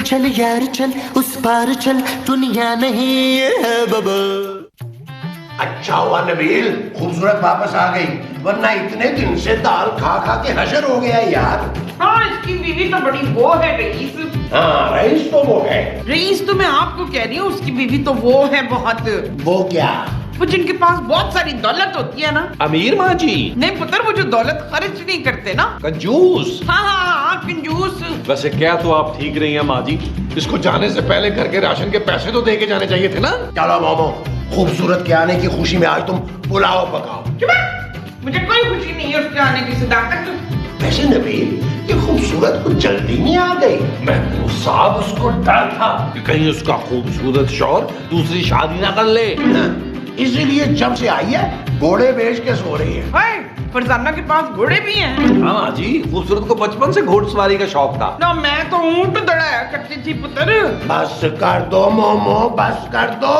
चल यार चल उस पार चल दुनिया नहीं है बाबा। अच्छा हुआ नबील खूबसूरत वापस आ गई, वरना इतने दिन से दाल खा खा के हशर हो गया यार। हाँ, इसकी बीवी तो बड़ी वो है रईस। हाँ रईस तो वो है। रईस तो मैं आपको कह रही हूँ, उसकी बीवी तो वो है बहुत। वो क्या? वो जिनके पास बहुत सारी दौलत होती है ना। अमीर माँ जी। नहीं पुत्र, वो जो दौलत खर्च नहीं करते ना। कंजूस। हाँ हाँ हाँ, कंजूस। वैसे क्या तो आप ठीक रही हैं माँ जी, इसको जाने से पहले घर के राशन के पैसे तो दे के जाने चाहिए थे ना। चलो मोमो, खूबसूरत के आने की खुशी में आज तुम पुलाव पकाओ। मुझे कोई खुशी नहीं है उसके आने की सदाकत। वैसे नबील ये खूबसूरत कुछ जल्दी नहीं आ गई। मैं साहब उसको डर था कि कहीं उसका खूबसूरत शौहर दूसरी शादी ना कर ले, इसीलिए जब से आई है घोड़े बेच के सो रही है। हाय, फरजाना के पास घोड़े भी हैं। हाँ माँ जी, खूबसूरत को बचपन से घोड़सवारी का शौक था। ना मैं तो ऊंट दड़ाया करती थी पुत्र। बस कर दो मोमो, बस कर दो,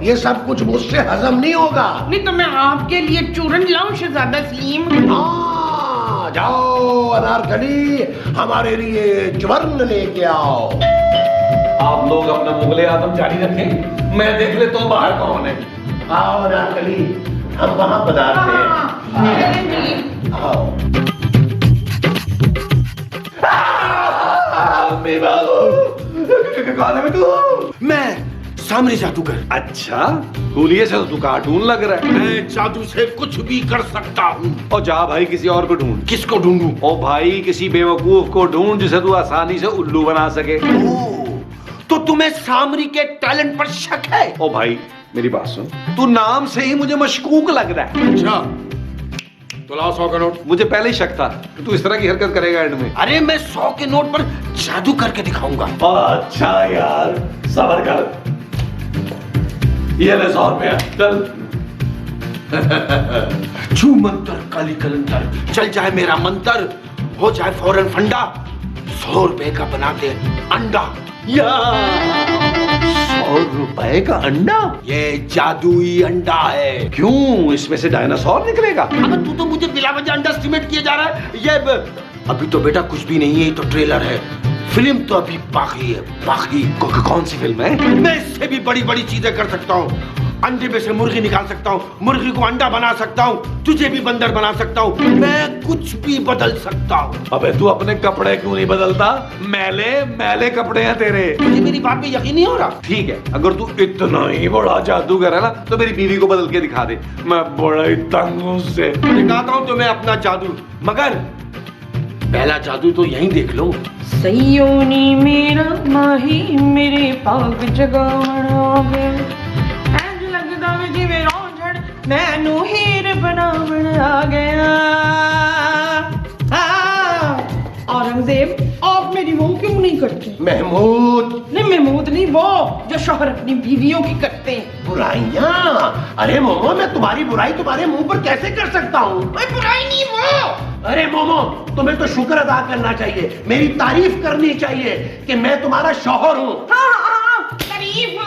ये सब कुछ मुझसे हजम नहीं होगा। नहीं तो मैं आपके लिए चूरन लाऊं शहजादा सलीम। हाँ, जाओ अनारकली हमारे लिए ज्वर्ण लेके आओ। आप लोग अपना मुगले आदम जारी रखें, मैं देख लेता हूँ बाहर कौन है। आओ अनारकली, हम वहां पधारते हैं। आओ। कौन है तू? मैं सामरी जादूगर। अच्छा, हुलिये से तो तू कार्टून लग रहा है। मैं जादू से कुछ भी कर सकता हूँ। और जा भाई किसी और को ढूंढ। किसको ढूंढूं? ओ भाई किसी बेवकूफ को ढूंढ जिसे तू आसानी से उल्लू बना सके। तो तुम्हें सामरी के टैलेंट पर शक है? ओ भाई मेरी बात सुन, तू नाम से ही मुझे मशकूक लग रहा है। अच्छा तो लाओ 100 का नोट। मुझे पहले ही शक था कि तू इस तरह की हरकत करेगा एंड में। अरे मैं 100 के नोट पर जादू करके दिखाऊंगा। अच्छा यार, सबर कर। ये ले 100 रुपया, चल। छू मंतर काली कलंतर, चल जाए मेरा मंतर, हो जाए फौरन फंडा, 100 रुपए का बना दे अंडा। 100 रुपए का अंडा? ये जादुई अंडा है। क्यों, इसमें से डायनासोर निकलेगा? अब तू तो मुझे बिला वजह अंडर एस्टिमेट किए जा रहा है। ये अभी तो बेटा कुछ भी नहीं है, ये तो ट्रेलर है, फिल्म तो अभी बाकी है, बाकी। कौन सी फिल्म है? मैं इससे भी बड़ी बड़ी चीजें कर सकता हूँ। अंडे में से मुर्गी निकाल सकता हूँ, मुर्गी को अंडा बना सकता हूँ, तुझे भी बंदर बना सकता हूँ, मैं कुछ भी बदल सकता हूँ। अबे तू अपने कपड़े क्यों नहीं बदलता? मैले मैले कपड़े हैं तेरे। तुझे मेरी बात पे यकीन नहीं हो रहा? ठीक है, अगर तू इतना ही बड़ा जादूगर है ना तो मेरी बीवी को बदल के दिखा दे, मैं बड़ा ही तंग हूं उससे। दिखाता हूँ तुम्हें अपना जादू, मगर पहला जादू तो यहीं देख लो। सयोनी मेरा माही मेरे पाग जगावण गया, ऐज लगदा वे जिवें रौंझण मैनू हीर बनावण आ गया। औरंगजेब, आप मेरी वो क्यों नहीं करते? महमूद, नहीं महमूद नहीं, वो जो शौहर अपनी बीवियों की करते हैं। बुराइयां? अरे मोमो, मैं तुम्हारी बुराई तुम्हारे मुंह पर कैसे कर सकता हूँ? बुराई नहीं वो। अरे मोमो, तुम्हें तो शुक्र अदा करना चाहिए, मेरी तारीफ करनी चाहिए कि मैं तुम्हारा शौहर हूँ। तारीफ।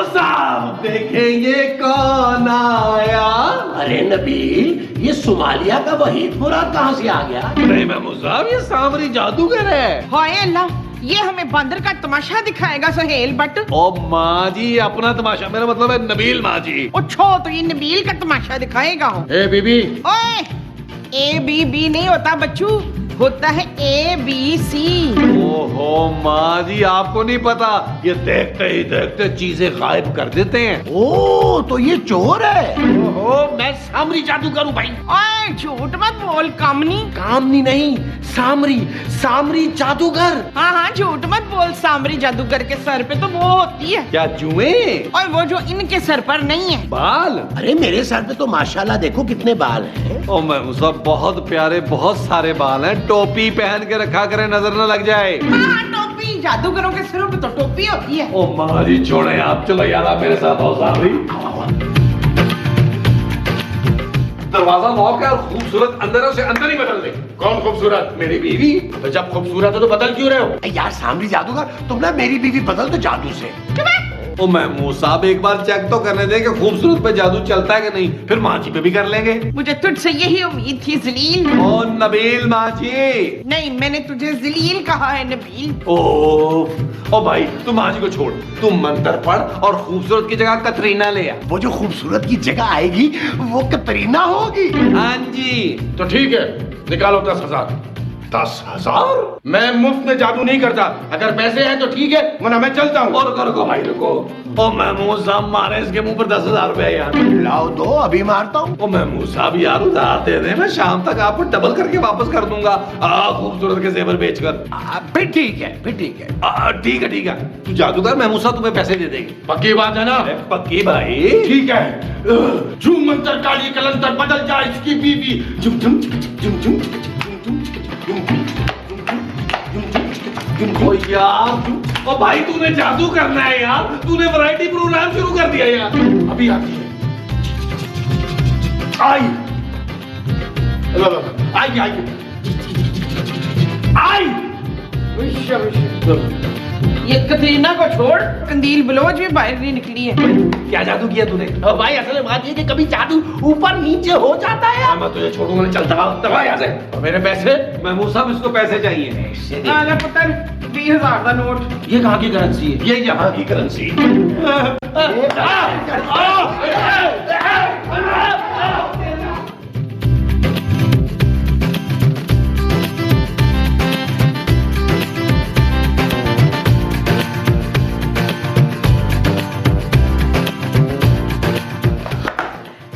साहब देखेंगे कौन आया। अरे नबील, ये सोमालिया का वहीद मुराद कहाँ से आ गया? नहीं महमूद साहब, ये सामरी जादूगर है। हाय अल्लाह, ये हमें बंदर का तमाशा दिखाएगा सुहेल बट। ओ माँ जी, अपना तमाशा, मेरा मतलब है नबील माँ जी। छो तो ये नबील का तमाशा दिखाएगा। ए बीबी, ओए, ABB नहीं होता बच्चू, होता है ABC। ओहो माँ जी, आपको नहीं पता, ये देखते ही देखते चीजें गायब कर देते हैं। ओ, तो ये चोर है। ओहो, मैं सामरी जादूगर हूँ भाई। ओए झूठ मत बोल कामनी। कामनी नहीं, सामरी, सामरी जादूगर। हाँ हाँ झूठ मत बोल, सामरी जादूगर के सर पे तो वो होती है। क्या जुएं? और वो जो इनके सर पर नहीं है। बाल? अरे मेरे सर पे तो माशाल्लाह देखो कितने बाल हैं। ओ मैं सब बहुत प्यारे, बहुत सारे बाल हैं। टोपी पहन के रखा करें, नजर न लग जाए। हाँ टोपी, जादूगरों के सिरों पे तो टोपी होती है। ओ माँ जी छोड़े आप, चलो यार आप मेरे साथ आओ सामरी। दरवाजा लॉक है और खूबसूरत अंदर है, उसे अंदर ही बदल दे। कौन खूबसूरत? मेरी बीवी। तो जब खूबसूरत है तो बदल क्यों रहे हो? यार सामरी जादूगर, तुम ना मेरी बीवी बदल दो जादू से। ओ महमूद साहब एक बार चेक तो करने दें कि खूबसूरत पे जादू चलता है कि नहीं, फिर माँ जी पे भी कर लेंगे। मुझे तुझसे यही उम्मीद थी जलील। ओ नबील माँ जी। नहीं, मैंने तुझे जलील कहा है नबील। ओ भाई तू माँ जी को छोड़, तू मंत्र पढ़ और खूबसूरत की जगह कतरीना ले आ। वो जो खूबसूरत की जगह आएगी वो कतरीना होगी। हाँ जी। तो ठीक है, निकालो 10,000। 10,000? मैं मुफ्त में जादू नहीं करता, अगर पैसे हैं तो ठीक है, वरना मैं चलता हूँ। और रुको भाई रुको। ओ महमूद साहब मारे इसके मुंह पर 10,000 रुपया यार। लाओ दो, अभी मारता हूँ। ओ महमूद साहब यार उधार दे दे, मैं शाम तक आपको डबल करके वापस कर दूंगा खूबसूरत के जेवर बेचकर। फिर ठीक है, फिर ठीक है। ठीक है तू जादूगर, महमूद साहब तुम्हें पैसे दे देंगे। पक्की बात है ना? पक्की भाई। ठीक है। झूम मंतर काली कलंतर बदल जा इसकी बीवी। झुम झुम झुम झुम झुम ओ यार, ओ भाई तूने जादू करना है यार, तूने वैरायटी प्रोग्राम शुरू कर दिया यार। अभी आती है। आई आई आई आई। ये कतरीना को छोड़, कंदील बलोच भी बाहर नहीं निकली है। क्या जादू किया तूने? भाई असल बात ये कि कभी जादू ऊपर नीचे हो जाता है। मैं तुझे छोड़ूंगा नहीं, चलता दबा यहाँ से। और मेरे पैसे? महमूद साहब इसको पैसे चाहिए। आजा पुत्र, 20,000 का नोट। ये कहाँ की करेंसी है? ये यहाँ की करेंसी।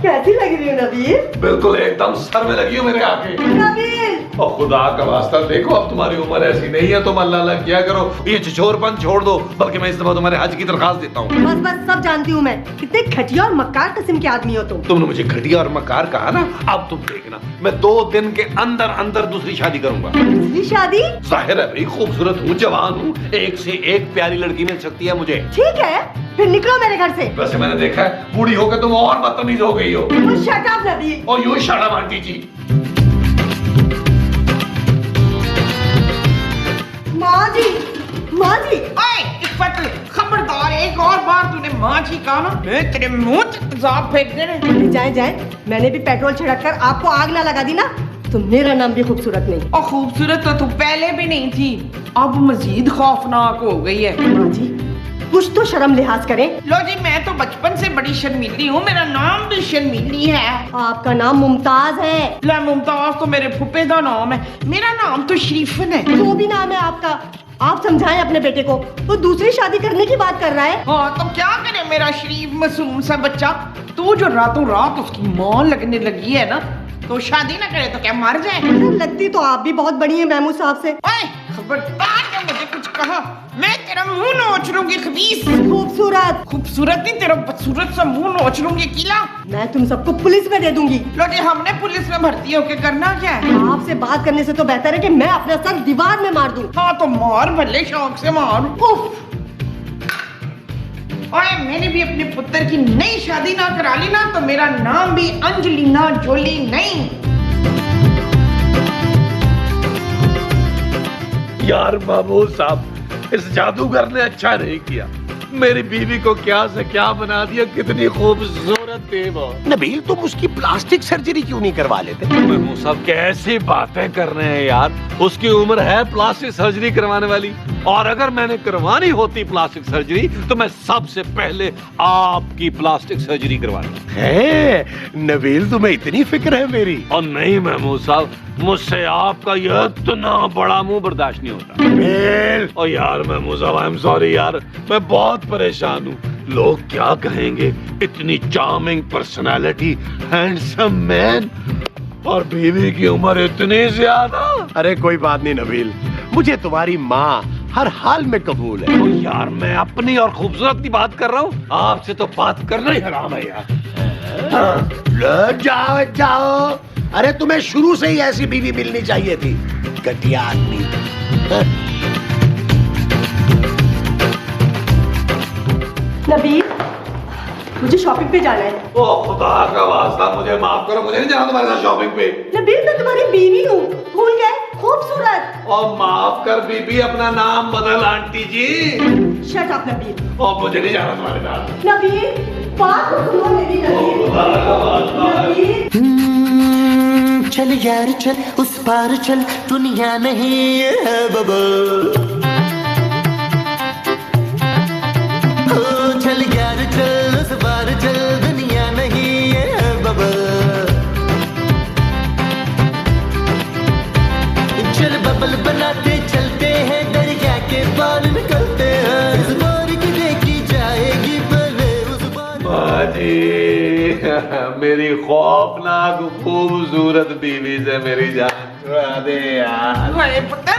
कैसी लग रही हो नबील? बिल्कुल एकदम सर में लगी हो मेरे आके। नबील और खुदा का वास्ता देखो, अब तुम्हारी उम्र ऐसी नहीं है, तुम अल्लाह अल्लाह किया करो, ये छिछोरपन छोड़ दो। बल्कि मैं इस दफा तुम्हारे हज की दरखास्त देता हूँ। बस बस सब जानती हूँ मैं, कितने घटिया और मक्कार किस्म के आदमी हो तुम। तुमने मुझे घटिया और मकार कहा ना, अब तुम देखना मैं 2 दिन के अंदर अंदर दूसरी शादी करूंगा। दूसरी शादी? जाहिर है भाई, खूबसूरत हूँ, जवान हूँ, एक से एक प्यारी लड़की मिल सकती है मुझे। ठीक है, फिर निकलो मेरे घर से। वैसे मैंने देखा है बूढ़ी होकर तुम और बदतमीज हो गई हो। Shut up Nabeel. और यूं शट अप आंटी जी। माँ जी, माँ जी। ओए, इफ़त, खबरदार, एक और बार तूने माँ जी कहा ना, मैं तेरे मुंह से तेजाब फेंक देने। जाए जाए, मैंने भी पेट्रोल छिड़क कर आपको आग ना लगा दी ना, तो मेरा नाम भी खूबसूरत नहीं। और खूबसूरत तो तू पहले भी नहीं थी, अब मजीद खौफनाक हो गई है। माँ जी, कुछ तो शर्म लिहाज करें। लो जी, मैं तो बचपन से बड़ी शर्मीली हूँ, मेरा नाम भी शर्मीली है। आपका नाम मुमताज है। ला, मुमताज तो मेरे फुफे का नाम है, मेरा नाम तो शरीफन है। जो भी नाम है आपका, आप समझाएं अपने बेटे को, वो दूसरी शादी करने की बात कर रहा है। हाँ तो क्या करे मेरा शरीफ मासूम सा बच्चा, तू जो रातों रात उसकी मां लगने लगी है ना, तो शादी ना करे तो क्या मर जाए? लगती तो आप भी बहुत बड़ी हैं महमूद साहब से। ओए, खबरदार ने मुझे कुछ कहा, मैं तेरा मुंह नोच लूंगी खबीस। खूबसूरत? खूबसूरत नहीं, तेरा बदसूरत सा मुंह नोच लूंगी किला। मैं तुम सबको पुलिस में दे दूंगी। लो जी, हमने पुलिस में भर्ती होके करना क्या है? आपसे बात करने से तो बेहतर है कि मैं अपना सर दीवार में मार दूं। हाँ तो मार, भले शौक से मार। उफ। ओए, मैंने भी अपने पुत्र की नई शादी ना करा ली ना, तो मेरा नाम भी अंजलिना जोली नहीं। यार महमूद साहब, इस जादूगर ने अच्छा नहीं किया, मेरी बीवी को क्या से क्या बना दिया। कितनी खूबसूरत थी वो। नबील, तुम उसकी प्लास्टिक सर्जरी क्यों नहीं करवा लेते? महमूद साहब कैसी बातें कर रहे हैं यार, उसकी उम्र है प्लास्टिक सर्जरी करवाने वाली, और अगर मैंने करवानी होती प्लास्टिक सर्जरी तो मैं सबसे पहले आपकी प्लास्टिक सर्जरी करवानी है। नबील, तुम्हें इतनी फिक्र है मेरी? और नहीं महमूद साहब, मुझसे आपका यह इतना बड़ा मुंह बर्दाश्त नहीं होता। नबील, और यार महमूद साहब, आई एम सॉरी यार, मैं बहुत परेशान हूँ। लोग क्या कहेंगे, इतनी चार्मिंग पर्सनालिटी, हैंडसम मैन, और बीवी की उम्र इतनी ज्यादा। अरे कोई बात नहीं नबील, मुझे तुम्हारी माँ हर हाल में कबूल है। ओ यार, मैं अपनी और खूबसूरत की बात कर रहा हूँ, आपसे तो बात करना ही हराम है यार। लो, जाओ जाओ। अरे तुम्हें शुरू से ही ऐसी बीवी मिलनी चाहिए थी, घटिया आदमी। नबील, मुझे शॉपिंग पे जाना है। ओ खुदा का वास्ता, मुझे माफ करो, मुझे नहीं जाना तुम्हारे साथ शॉपिंग पे। नबील, मैं तुम्हारी बीवी हूँ, भूल गए? खूबसूरत। और माफ कर बीबी, अपना नाम बदल aunty ji. Shut up Nabeel. और मुझे नहीं जाना तुम्हारे साथ। नबील बात तो सुनो मेरी। नबील चल यार चल उस पार चल, दुनिया नहीं है बबल। ओ चल यार चल उस पार चल, दुनिया नहीं है बबल। चल बबल बनाते चलते हैं, दरिया के पार निकलते हैं। इस बार की देखी जाएगी पहले उस बार। माँ जी, मेरी खौफनाक खूबसूरत बीवी से मेरी जान छुड़ा दे यार। अरे पुत्र,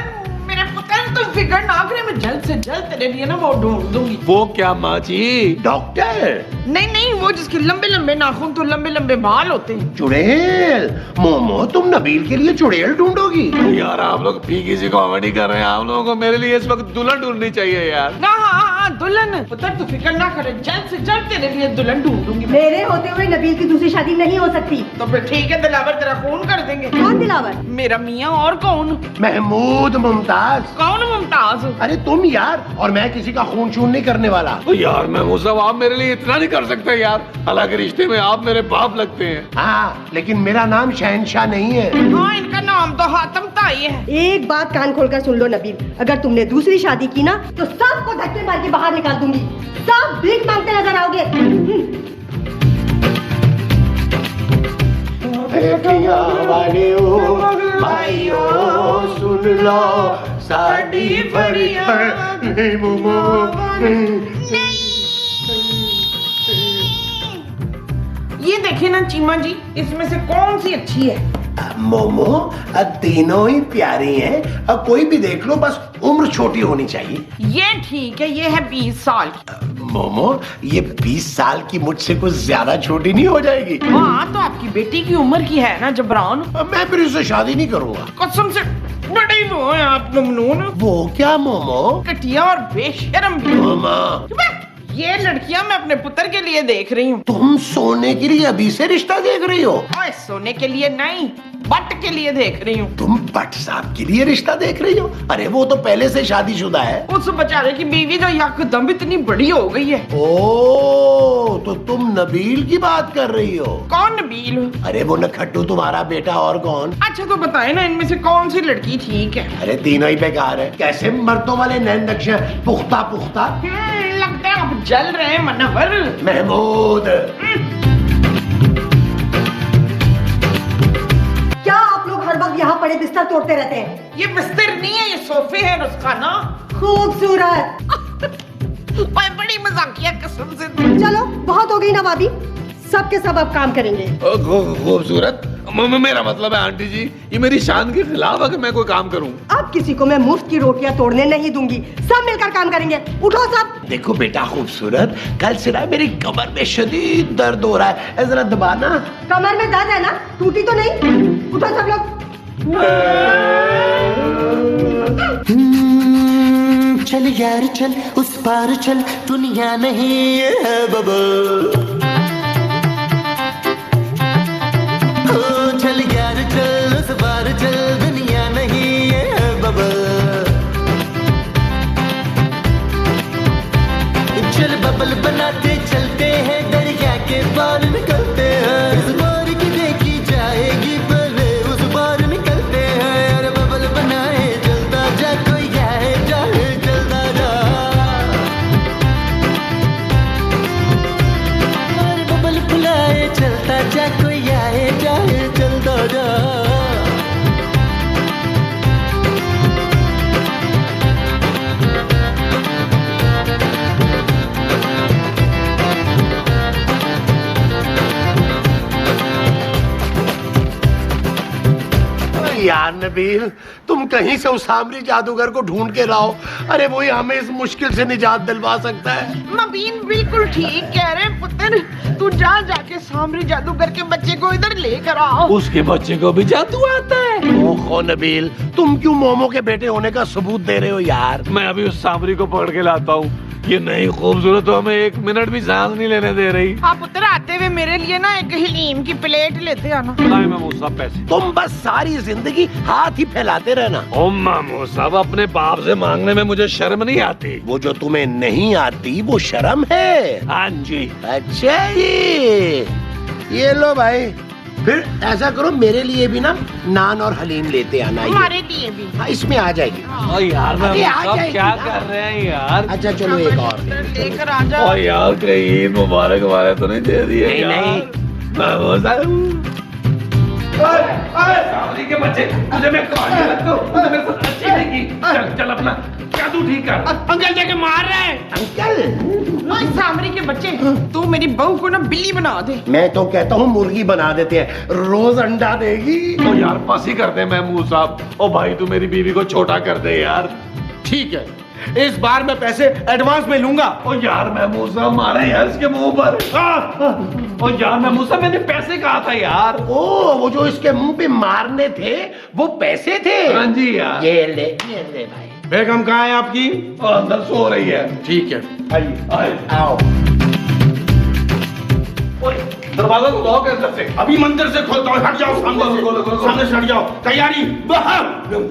मेरे पुत्र, तुम फिक्र ना करे, मैं जल्द से जल्द तेरे लिए ना वो ढूंढ दूंगी। वो क्या माँ जी? डॉक्टर नहीं नहीं, वो जिसके लंबे लंबे नाखून तो लंबे लंबे बाल होते हैं। चुड़ैल। मोमो तुम नबील के लिए चुड़ैल ढूंढोगी? यार आप लोग फीकी सी कॉमेडी कर रहे हैं। आप लोगों को मेरे लिए इस वक्त दुल्हन ढूंढनी चाहिए यार। ना हाँ, दुल्हन। पुत्र तू फिक्र ना करे, जल्द से जल्द तेरे लिए दुल्हन ढूंढ दूंगी। मेरे होते हुए नबील की दूसरी शादी नहीं हो सकती। तो फिर ठीक है, दिलावर तेरा खून कर देंगे। कौन दिलावर? मेरा मियाँ। और कौन? महमूद मुमताज। कौन मुमताज? अरे तुम यार, और मैं किसी का खून शून नहीं करने वाला। तो यार मैं वो सब, आप मेरे लिए इतना नहीं कर सकते यार। हालांकि रिश्ते में आप मेरे बाप लगते हैं। हाँ, लेकिन मेरा नाम शहनशाह नहीं है। हाँ, इनका नाम तो हातम ताई है। एक बात कान खोलकर सुन लो नबील, अगर तुमने दूसरी शादी की ना तो सबको धक्के मार के बाहर निकाल दूंगी। सब भीख मांगते नजर आओगे। भाइयों सुन लो साड़ी बढ़िया। नहीं मोमो ये देखिए ना चीमा जी, इसमें से कौन सी अच्छी है? मोमो तीनों ही प्यारी हैं। कोई भी देख लो, बस उम्र छोटी होनी चाहिए। ये ठीक है, ये है 20 साल की। मोमो ये 20 साल की मुझसे कुछ ज्यादा छोटी नहीं हो जाएगी? हाँ, तो आपकी बेटी की उम्र की है ना जबरान। मैं फिर उससे शादी नहीं करूंगा। कसम से बड़ी वो है आप ममनून। वो क्या मोमो? कटिया और बेशरम भी। मामा ये लड़कियां मैं अपने पुत्र के लिए देख रही हूँ। तुम सोने के लिए अभी से रिश्ता देख रही हो? ओए, सोने के लिए नहीं, बट के लिए देख रही हूँ। तुम भट्ट साहब के लिए रिश्ता देख रही हो? अरे वो तो पहले से शादीशुदा है। उस बेचारे की बीवी तो यकदम इतनी बड़ी हो गई है। ओ, तो तुम नबील की बात कर रही हो? कौन नबील? अरे वो नखट्टू तुम्हारा बेटा, और कौन? अच्छा तो बताए ना, इनमें से कौन सी लड़की ठीक है? अरे तीनों ही बेकार है। कैसे मर्दों वाले नैन नक्श हैं, पुख्ता पुख्ता। लगता है आप जल रहे हैं मनवर। महमूद क्या आप लोग हर वक्त यहाँ पड़े बिस्तर तोड़ते रहते हैं? ये बिस्तर नहीं है, ये सोफे है उसका ना। खूबसूरत। ओए, बड़ी मजाकिया कसम से। चलो बहुत हो गई ना भाभी, सब के सब अब काम करेंगे। खूबसूरत? मेरा मतलब है आंटी जी, ये मेरी शान के खिलाफ है कि मैं कोई काम करूं। अब किसी को मैं मुफ्त की रोटियां तोड़ने नहीं दूंगी, सब मिलकर काम करेंगे। उठो सब। देखो बेटा खूबसूरत, कल से ना मेरी कमर में शदीद दर्द हो रहा है, जरा दबाना। कमर में दर्द है ना, टूटी तो नहीं? उठो सब लोग। चल यार चल उस पार चल, दुनिया नहीं है बबल। चल यार चल उस पार चल, दुनिया नहीं है बबल। चल बबल बनाते चलते हैं, दरिया के पार निकलते हैं। इस बार की देखी जाएगी पहले उस बार निकलते हैं। अरे बबल बनाए चलता जा, कोई आए जाए चलता जा। अरे बबल बुलाए चलता जा, कोई आए जाए चलता जा। यार नबील, तुम कहीं से उस सामरी जादूगर को ढूंढ के लाओ। अरे वही हमें इस मुश्किल से निजात दिलवा सकता है। नबीन बिल्कुल ठीक कह रहे पुत्र, तू जा जाके सामरी जादूगर के बच्चे को इधर लेकर आओ। उसके बच्चे को भी जादू आता है? ओहो नबील, तुम क्यों मोमो के बेटे होने का सबूत दे रहे हो यार? मैं अभी उस सांवरी को पकड़ के लाता हूँ। ये नई खूबसूरत तो हमें 1 मिनट भी सांस नहीं लेने दे रही। हाँ पुत्र, आते हुए मेरे लिए ना एक हलीम की प्लेट लेते आना। नहीं महमूद साहब पैसे। तुम बस सारी जिंदगी हाथ ही फैलाते रहना। ओ महमूद साहब, अपने बाप से मांगने में मुझे शर्म नहीं आती। वो जो तुम्हें नहीं आती वो शर्म है। हाँ जी। अच्छा ये लो भाई, फिर ऐसा करो मेरे लिए भी ना नान और हलीम लेते आना। हमारे लिए भी। हाँ, इसमें आ जाएगी। ओ यार अरे आ महमूद साहब जाएगी क्या ना। कर रहे हैं यार? अच्छा चलो एक और लेकर आ जा। ओ यार कहीं ईद मुबारक वाले तो नहीं दे दिए? नहीं, यार? नहीं। महमूद साहब। सावरी के बच्चे, तुझे मैं कहानी रखता हूँ, तुझे मेरे साथ अच्छी नहीं की। चल चल अपना जादू ठीक कर। अंकल जाके मार रहे हैं। अंकल, ओए सामरी के बच्चे, तू मेरी बहू को ना बिल्ली बना दे। मैं तो कहता हूँ मुर्गी बना देते हैं, रोज अंडा देगी। ओ यार पास ही कर दे महमूद साहब। ओ भाई तू मेरी बीवी को छोटा कर दे यार। ठीक है, इस बार मैं पैसे एडवांस में लूंगा। ओ यार महमूद साहब मारे यार इसके मुंह पर। ओ यार महमूद साहब मैंने पैसे कहा था यार। ओ वो जो इसके मुंह पे मारने थे वो पैसे थे। हाँ जी यार। ये ले भाई। बेगम कहाँ है आपकी? ओ अंदर सो रही है। ठीक है, आइए। आए। आओ। ओए, दरवाजा तो लॉक है अंदर से। अभी मंदिर से खोलता हूँ, हट जाओ सामने से। खोलो। सामने से हट जाओ। तैयारी बाहर।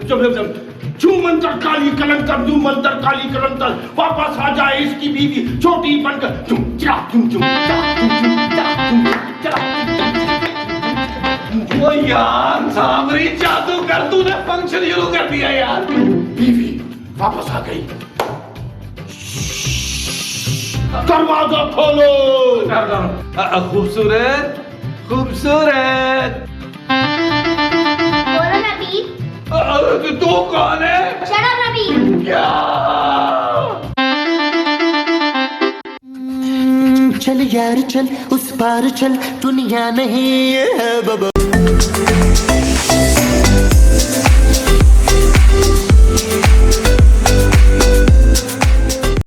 चल छू मंतर काली कलंतर, दू मंतर काली कलंतर, वापस आ जाए इसकी बीवी छोटी बनकर। तुम चला तुम ओ यार सामरी जादू कर, तूने फंक्शन शुरू कर दिया यार। बीवी वापस आ गई। दरवाजा खोलो। खूबसूरत खूबसूरत। बोलो नबील। तू कौन है? Shut up Nabeel. क्या? चल यार चल, उस पार चल, दुनिया नहीं है बाबा।